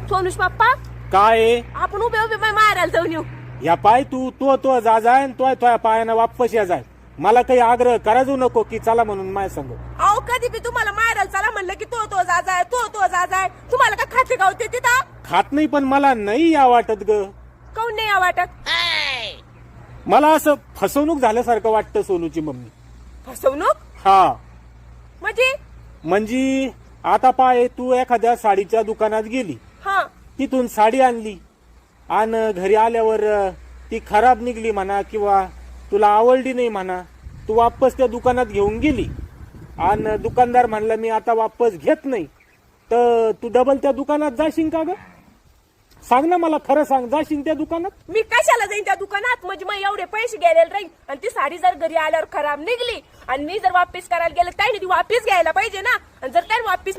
सोनुष पप्पा काय आपण उभे उभे मारायला जाऊन येऊ. या पाय तू जा जाय तो पायानं वापस या जाय. मला काही आग्रह करायचो नको की चला म्हणून माझ्या संग. अहो कधी बी तुम्हाला मारायला चला म्हणलं की तो जा जाय तो जा जाय. तुम्हाला का खाते गावते तिथं खात नाही पण मला नाही या वाटत ग. काऊन नाही वाटत. मला असं फसवणूक झाल्यासारखं वाटतं सोनूची मम्मी. फसवणूक हा म्हणजे आता पाय तू एखाद्या साडीच्या दुकानात गेली, हा तिथून साडी आणली आणि घरी आल्यावर ती खराब निघली म्हणा किंवा तुला आवडली नाही म्हणा, तू वापस त्या दुकानात घेऊन गेली आणि दुकानदार म्हणला मी आता वापस घेत नाही, तर तू डबल त्या दुकानात जाशील का ग? सांग ना मला, खरं सांग, जाशील त्या दुकानात? मी कशाला जाईन त्या दुकानात. म्हणजे मग एवढे पैसे गेलेले राहील आणि ती साडी जर घरी आल्यावर खराब निघली आणि मी जर वापस करायला गेलं त्याने ती वापस घ्यायला पाहिजे ना. आणि जर त्याने वापस